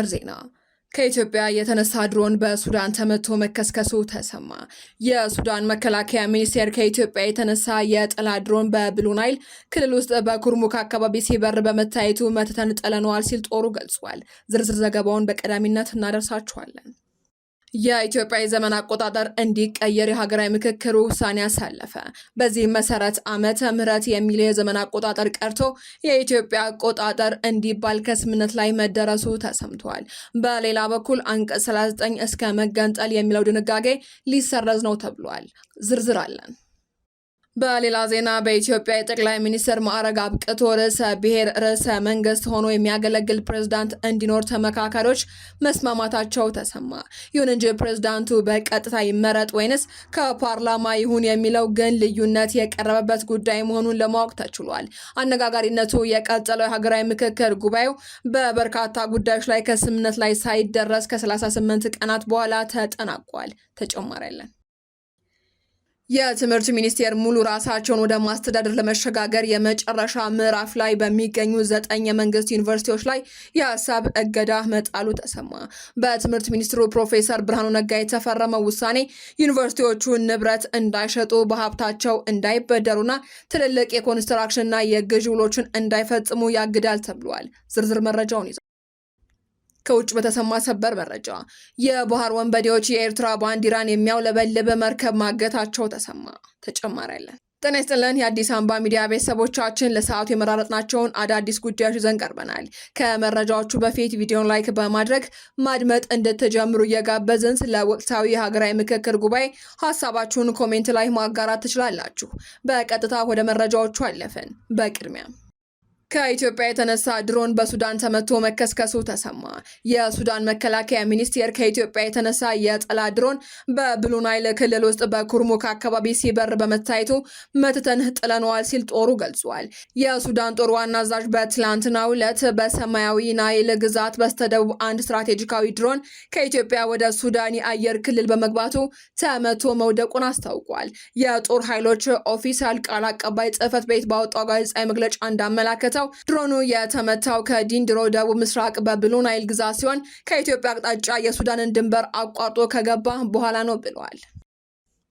ሰበር ዜና ከኢትዮጵያ የተነሳ ድሮን በሱዳን ተመቶ መከስከሱ ተሰማ። የሱዳን መከላከያ ሚኒስቴር ከኢትዮጵያ የተነሳ የጠላት ድሮን በብሉ ናይል ክልል ውስጥ በኩርሙክ አካባቢ ሲበር በመታየቱ መትተን ጥለነዋል ሲል ጦሩ ገልጿል። ዝርዝር ዘገባውን በቀዳሚነት እናደርሳችኋለን። የኢትዮጵያ የዘመን አቆጣጠር እንዲቀየር የሀገራዊ ምክክር ውሳኔ አሳለፈ። በዚህ መሰረት ዓመተ ምህረት የሚለው የዘመን አቆጣጠር ቀርቶ የኢትዮጵያ አቆጣጠር እንዲባል ከስምምነት ላይ መደረሱ ተሰምቷል። በሌላ በኩል አንቀጽ 39 እስከ መገንጠል የሚለው ድንጋጌ ሊሰረዝ ነው ተብሏል። ዝርዝር አለን። በሌላ ዜና በኢትዮጵያ የጠቅላይ ሚኒስትር ማዕረግ አብቅቶ ርዕሰ ብሔር ርዕሰ መንግስት ሆኖ የሚያገለግል ፕሬዝዳንት እንዲኖር ተመካካሪዎች መስማማታቸው ተሰማ። ይሁን እንጂ ፕሬዝዳንቱ በቀጥታ ይመረጥ ወይንስ ከፓርላማ ይሁን የሚለው ግን ልዩነት የቀረበበት ጉዳይ መሆኑን ለማወቅ ተችሏል። አነጋጋሪነቱ የቀጠለው የሀገራዊ ምክክር ጉባኤው በበርካታ ጉዳዮች ላይ ከስምምነት ላይ ሳይደረስ ከ38 ቀናት በኋላ ተጠናቋል። ተጨማሪ ያለን የትምህርት ሚኒስቴር ሙሉ ራሳቸውን ወደ ማስተዳደር ለመሸጋገር የመጨረሻ ምዕራፍ ላይ በሚገኙ 9 የመንግስት ዩኒቨርሲቲዎች ላይ የሀሳብ እገዳ መጣሉ ተሰማ። በትምህርት ሚኒስትሩ ፕሮፌሰር ብርሃኑ ነጋ የተፈረመው ውሳኔ ዩኒቨርሲቲዎቹ ንብረት እንዳይሸጡ፣ በሀብታቸው እንዳይበደሩና ትልልቅ የኮንስትራክሽንና የግዢ ውሎችን እንዳይፈጽሙ ያግዳል ተብሏል። ዝርዝር መረጃውን ይዟል። ከውጭ በተሰማ ሰበር መረጃ የባህር ወንበዴዎች የኤርትራ ባንዲራን የሚያውለበልብ መርከብ ማገታቸው ተሰማ። ተጨማሪ አለን። ጤና ይስጥልን የአዲስ አምባ ሚዲያ ቤተሰቦቻችን፣ ለሰዓቱ የመራረጥናቸውን አዳዲስ ጉዳዮች ይዘን ቀርበናል። ከመረጃዎቹ በፊት ቪዲዮን ላይክ በማድረግ ማድመጥ እንድትጀምሩ እየጋበዝን ስለ ወቅታዊ የሀገራዊ ምክክር ጉባኤ ሀሳባችሁን ኮሜንት ላይ ማጋራት ትችላላችሁ። በቀጥታ ወደ መረጃዎቹ አለፍን። በቅድሚያ ከኢትዮጵያ የተነሳ ድሮን በሱዳን ተመቶ መከስከሱ ተሰማ። የሱዳን መከላከያ ሚኒስቴር ከኢትዮጵያ የተነሳ የጠላት ድሮን በብሉ ናይል ክልል ውስጥ በኩርሙክ አካባቢ ሲበር በመታየቱ መትተን ጥለነዋል ሲል ጦሩ ገልጿል። የሱዳን ጦር ዋና አዛዥ በትላንትናው ዕለት በሰማያዊ ናይል ግዛት በስተደቡብ አንድ ስትራቴጂካዊ ድሮን ከኢትዮጵያ ወደ ሱዳን የአየር ክልል በመግባቱ ተመቶ መውደቁን አስታውቋል። የጦር ኃይሎች ኦፊሻል ቃል አቀባይ ጽሕፈት ቤት ባወጣው ጋዜጣዊ መግለጫ እንዳመላከተ ድሮኑ የተመታው ከዲንድሮ ደቡብ ምስራቅ በብሉ ናይል ግዛት ሲሆን ከኢትዮጵያ አቅጣጫ የሱዳንን ድንበር አቋርጦ ከገባ በኋላ ነው ብለዋል።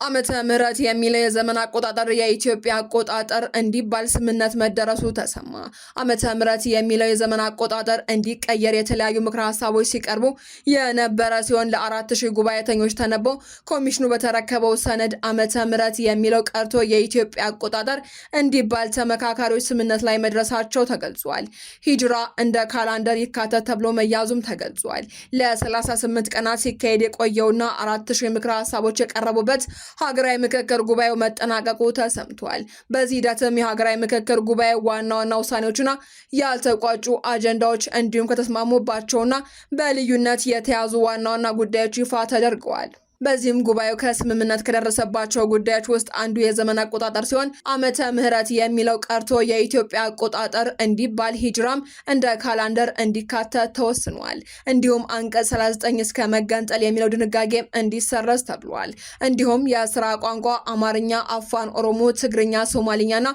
ዓመተ ምህረት የሚለው የዘመን አቆጣጠር የኢትዮጵያ አቆጣጠር እንዲባል ስምምነት መደረሱ ተሰማ። ዓመተ ምህረት የሚለው የዘመን አቆጣጠር እንዲቀየር የተለያዩ ምክረ ሀሳቦች ሲቀርቡ የነበረ ሲሆን ለ4000 ጉባኤተኞች ተነቦ ኮሚሽኑ በተረከበው ሰነድ ዓመተ ምህረት የሚለው ቀርቶ የኢትዮጵያ አቆጣጠር እንዲባል ተመካካሪዎች ስምምነት ላይ መድረሳቸው ተገልጿል። ሂጅራ እንደ ካላንደር ይካተት ተብሎ መያዙም ተገልጿል። ለ38 ቀናት ሲካሄድ የቆየውና 4000 ምክረ ሀሳቦች የቀረቡበት ሀገራዊ ምክክር ጉባኤው መጠናቀቁ ተሰምቷል። በዚህ ሂደትም የሀገራዊ ምክክር ጉባኤው ዋና ውሳኔዎችና ያልተቋጩ አጀንዳዎች እንዲሁም ከተስማሙባቸውና በልዩነት የተያዙ ዋና ጉዳዮች ይፋ ተደርገዋል። በዚህም ጉባኤው ከስምምነት ከደረሰባቸው ጉዳዮች ውስጥ አንዱ የዘመን አቆጣጠር ሲሆን ዓመተ ምህረት የሚለው ቀርቶ የኢትዮጵያ አቆጣጠር እንዲባል ሂጅራም እንደ ካላንደር እንዲካተት ተወስኗል። እንዲሁም አንቀጽ 39 እስከ መገንጠል የሚለው ድንጋጌም እንዲሰረዝ ተብሏል። እንዲሁም የስራ ቋንቋ አማርኛ፣ አፋን ኦሮሞ፣ ትግርኛ፣ ሶማሊኛና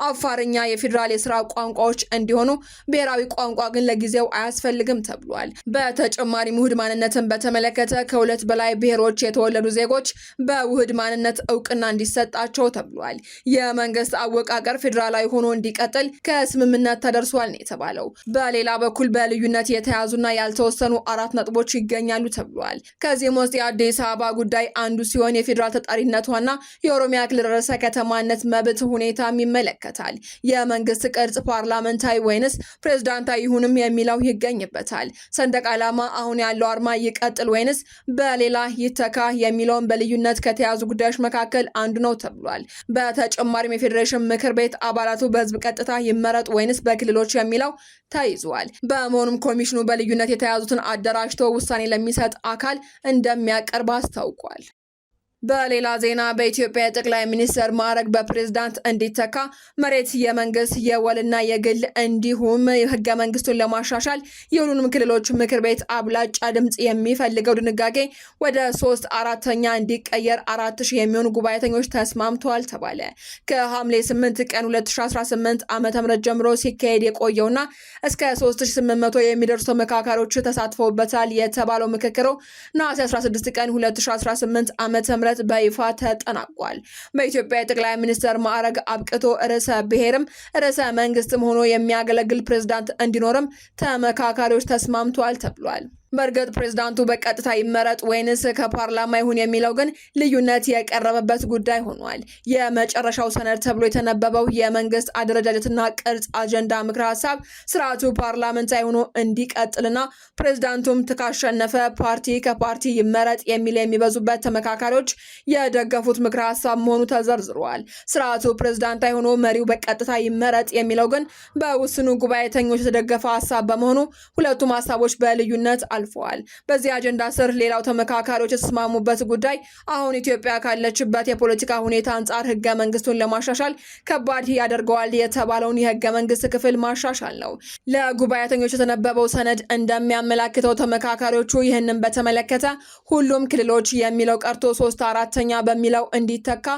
አፋርኛ የፌዴራል የስራ ቋንቋዎች እንዲሆኑ ብሔራዊ ቋንቋ ግን ለጊዜው አያስፈልግም ተብሏል። በተጨማሪም ውህድ ማንነትን በተመለከተ ከሁለት በላይ ብሔሮች የተወለዱ ዜጎች በውህድ ማንነት እውቅና እንዲሰጣቸው ተብሏል። የመንግስት አወቃቀር ፌዴራላዊ ሆኖ እንዲቀጥል ከስምምነት ተደርሷል ነው የተባለው። በሌላ በኩል በልዩነት የተያዙና ያልተወሰኑ 4 ነጥቦች ይገኛሉ ተብሏል። ከዚህም ውስጥ የአዲስ አበባ ጉዳይ አንዱ ሲሆን የፌዴራል ተጠሪነቷና የኦሮሚያ ክልል ርዕሰ ከተማነት መብት ሁኔታም ይመለከታል። የመንግስት ቅርጽ ፓርላመንታዊ ወይንስ ፕሬዝዳንታዊ ይሁንም የሚለው ይገኝበታል። ሰንደቅ ዓላማ አሁን ያለው አርማ ይቀጥል ወይንስ በሌላ ይተካ የሚለውን በልዩነት ከተያዙ ጉዳዮች መካከል አንዱ ነው ተብሏል። በተጨማሪም የፌዴሬሽን ምክር ቤት አባላቱ በህዝብ ቀጥታ ይመረጡ ወይንስ በክልሎች የሚለው ተይዟል። በመሆኑም ኮሚሽኑ በልዩነት የተያዙትን አደራጅቶ ውሳኔ ለሚሰጥ አካል እንደሚያቀርብ አስታውቋል። በሌላ ዜና በኢትዮጵያ የጠቅላይ ሚኒስትር ማዕረግ በፕሬዝዳንት እንዲተካ መሬት የመንግስት የወልና የግል እንዲሁም ህገ መንግስቱን ለማሻሻል የሁሉንም ክልሎች ምክር ቤት አብላጫ ድምጽ የሚፈልገው ድንጋጌ ወደ 3/4 እንዲቀየር 4000 የሚሆኑ ጉባኤተኞች ተስማምተዋል ተባለ። ከሐምሌ 8 ቀን 2018 ዓ.ም ጀምሮ ሲካሄድ የቆየውና እስከ 3800 የሚደርሱ ተመካካሪዎች ተሳትፈውበታል የተባለው ምክክሩ ነሐሴ 16 ቀን 2018 ዓ.ም በይፋ ተጠናቋል። በኢትዮጵያ የጠቅላይ ሚኒስትር ማዕረግ አብቅቶ ርዕሰ ብሔርም ርዕሰ መንግስትም ሆኖ የሚያገለግል ፕሬዝዳንት እንዲኖርም ተመካካሪዎች ተስማምተዋል ተብሏል። በእርግጥ ፕሬዝዳንቱ በቀጥታ ይመረጥ ወይንስ ከፓርላማ ይሁን የሚለው ግን ልዩነት የቀረበበት ጉዳይ ሆኗል። የመጨረሻው ሰነድ ተብሎ የተነበበው የመንግስት አደረጃጀትና ቅርጽ አጀንዳ ምክረ ሀሳብ ስርዓቱ ፓርላመንታዊ ሆኖ እንዲቀጥልና ፕሬዝዳንቱም ካሸነፈ ፓርቲ ከፓርቲ ይመረጥ የሚል የሚበዙበት ተመካካሪዎች የደገፉት ምክረ ሀሳብ መሆኑ ተዘርዝሯል። ስርዓቱ ፕሬዝዳንታዊ ሆኖ መሪው በቀጥታ ይመረጥ የሚለው ግን በውስኑ ጉባኤተኞች የተደገፈ ሀሳብ በመሆኑ ሁለቱም ሀሳቦች በልዩነት አልፈዋል። በዚህ አጀንዳ ስር ሌላው ተመካካሪዎች የተስማሙበት ጉዳይ አሁን ኢትዮጵያ ካለችበት የፖለቲካ ሁኔታ አንጻር ህገ መንግስቱን ለማሻሻል ከባድ ያደርገዋል የተባለውን የህገ መንግስት ክፍል ማሻሻል ነው። ለጉባኤተኞች የተነበበው ሰነድ እንደሚያመላክተው ተመካካሪዎቹ ይህንን በተመለከተ ሁሉም ክልሎች የሚለው ቀርቶ 3/4 በሚለው እንዲተካ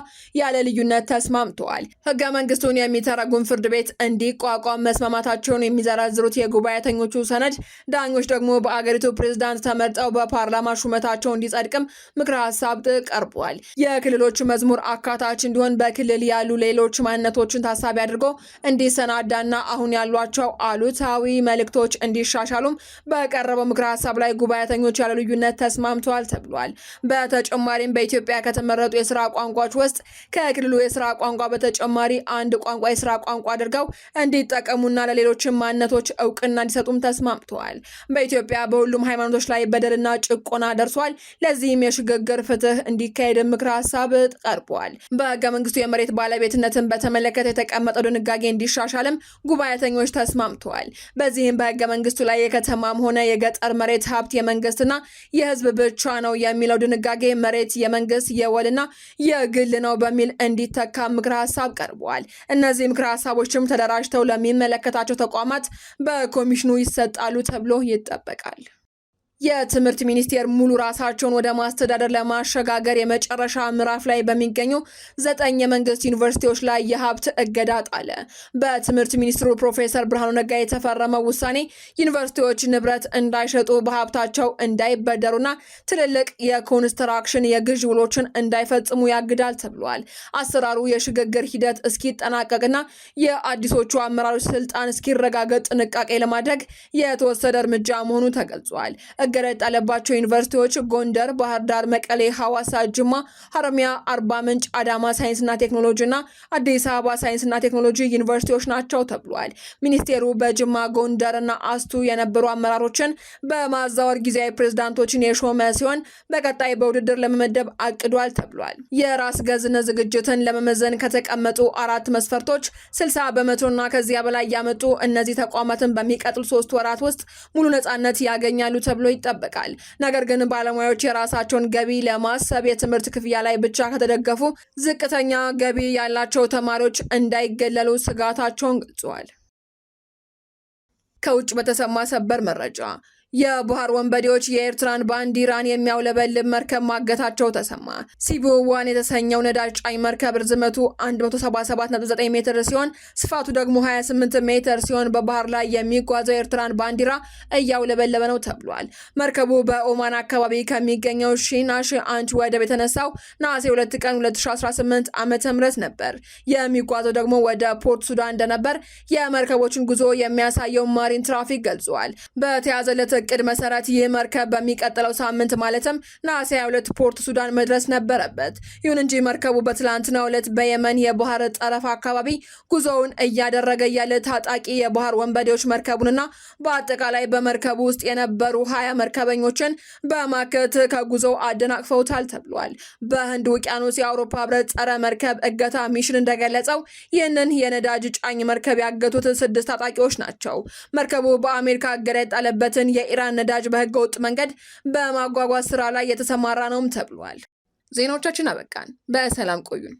ያለ ልዩነት ተስማምተዋል። ህገ መንግስቱን የሚተረጉም ፍርድ ቤት እንዲቋቋም መስማማታቸውን የሚዘረዝሩት የጉባኤተኞቹ ሰነድ ዳኞች ደግሞ በአገሪቱ ፕሬዝዳንት ተመርጠው በፓርላማ ሹመታቸው እንዲጸድቅም ምክረ ሀሳብ ቀርቧል። የክልሎች መዝሙር አካታች እንዲሆን በክልል ያሉ ሌሎች ማንነቶችን ታሳቢ አድርጎ እንዲሰናዳና አሁን ያሏቸው አሉታዊ መልእክቶች እንዲሻሻሉም በቀረበው ምክረ ሀሳብ ላይ ጉባኤተኞች ያለ ልዩነት ተስማምተዋል ተብሏል። በተጨማሪም በኢትዮጵያ ከተመረጡ የስራ ቋንቋዎች ውስጥ ከክልሉ የስራ ቋንቋ በተጨማሪ አንድ ቋንቋ የስራ ቋንቋ አድርገው እንዲጠቀሙና ለሌሎችም ማንነቶች እውቅና እንዲሰጡም ተስማምተዋል። በኢትዮጵያ በሁሉም ሃይማኖቶች ላይ በደልና ጭቆና ደርሷል። ለዚህም የሽግግር ፍትህ እንዲካሄድ ምክረ ሀሳብ ቀርቧል። በህገ መንግስቱ የመሬት ባለቤትነትን በተመለከተ የተቀመጠው ድንጋጌ እንዲሻሻልም ጉባኤተኞች ተስማምተዋል። በዚህም በህገ መንግስቱ ላይ የከተማም ሆነ የገጠር መሬት ሀብት የመንግስትና የህዝብ ብቻ ነው የሚለው ድንጋጌ መሬት የመንግስት የወልና የግል ነው በሚል እንዲተካ ምክረ ሀሳብ ቀርቧል። እነዚህ ምክረ ሀሳቦችም ተደራጅተው ለሚመለከታቸው ተቋማት በኮሚሽኑ ይሰጣሉ ተብሎ ይጠበቃል። የትምህርት ሚኒስቴር ሙሉ ራሳቸውን ወደ ማስተዳደር ለማሸጋገር የመጨረሻ ምዕራፍ ላይ በሚገኙ 9 የመንግስት ዩኒቨርሲቲዎች ላይ የሀብት እገዳ ጣለ። በትምህርት ሚኒስትሩ ፕሮፌሰር ብርሃኑ ነጋ የተፈረመው ውሳኔ ዩኒቨርሲቲዎች ንብረት እንዳይሸጡ፣ በሀብታቸው እንዳይበደሩና ትልልቅ የኮንስትራክሽን የግዥ ውሎችን እንዳይፈጽሙ ያግዳል ተብሏል። አሰራሩ የሽግግር ሂደት እስኪጠናቀቅና የአዲሶቹ አመራሮች ስልጣን እስኪረጋገጥ ጥንቃቄ ለማድረግ የተወሰደ እርምጃ መሆኑ ተገልጿል። እገዳ የጣለባቸው ዩኒቨርሲቲዎች ጎንደር፣ ባህር ዳር፣ መቀሌ፣ ሐዋሳ፣ ጅማ፣ ሐረማያ፣ አርባ ምንጭ፣ አዳማ ሳይንስና ቴክኖሎጂና አዲስ አበባ ሳይንስና ቴክኖሎጂ ዩኒቨርሲቲዎች ናቸው ተብሏል። ሚኒስቴሩ በጅማ፣ ጎንደርና አስቱ የነበሩ አመራሮችን በማዛወር ጊዜያዊ ፕሬዝዳንቶችን የሾመ ሲሆን በቀጣይ በውድድር ለመመደብ አቅዷል ተብሏል። የራስ ገዝነት ዝግጅትን ለመመዘን ከተቀመጡ 4 መስፈርቶች 60 በመቶና ከዚያ በላይ ያመጡ እነዚህ ተቋማትን በሚቀጥሉ 3 ወራት ውስጥ ሙሉ ነጻነት ያገኛሉ ተብሎ ይጠበቃል። ነገር ግን ባለሙያዎች የራሳቸውን ገቢ ለማሰብ የትምህርት ክፍያ ላይ ብቻ ከተደገፉ ዝቅተኛ ገቢ ያላቸው ተማሪዎች እንዳይገለሉ ስጋታቸውን ገልጸዋል። ከውጭ በተሰማ ሰበር መረጃ የባህር ወንበዴዎች የኤርትራን ባንዲራን የሚያውለበልብ መርከብ ማገታቸው ተሰማ። ሲቡ ዋን የተሰኘው ነዳጅ ጫኝ መርከብ ርዝመቱ 177.9 ሜትር ሲሆን ስፋቱ ደግሞ 28 ሜትር ሲሆን በባህር ላይ የሚጓዘው የኤርትራን ባንዲራ እያውለበለበ ነው ተብሏል። መርከቡ በኦማን አካባቢ ከሚገኘው ሺናሽ አንች ወደብ የተነሳው ነሐሴ 2 ቀን 2018 ዓ.ም ነበር። የሚጓዘው ደግሞ ወደ ፖርት ሱዳን እንደነበር የመርከቦችን ጉዞ የሚያሳየው ማሪን ትራፊክ ገልጿል። በተያዘለት እቅድ መሰረት ይህ መርከብ በሚቀጥለው ሳምንት ማለትም ነሐሴ 22 ፖርት ሱዳን መድረስ ነበረበት። ይሁን እንጂ መርከቡ በትላንትናው ዕለት በየመን የባህር ጠረፍ አካባቢ ጉዞውን እያደረገ ያለ ታጣቂ የባህር ወንበዴዎች መርከቡንና በአጠቃላይ በመርከቡ ውስጥ የነበሩ 20 መርከበኞችን በማከት ከጉዞው አደናቅፈውታል ተብሏል። በህንድ ውቅያኖስ የአውሮፓ ህብረት ጸረ መርከብ እገታ ሚሽን እንደገለጸው ይህንን የነዳጅ ጫኝ መርከብ ያገቱት 6 ታጣቂዎች ናቸው። መርከቡ በአሜሪካ እገዳ የጣለበትን የኢራን ነዳጅ በህገ ወጥ መንገድ በማጓጓዝ ስራ ላይ የተሰማራ ነውም ተብሏል። ዜናዎቻችን አበቃን። በሰላም ቆዩን።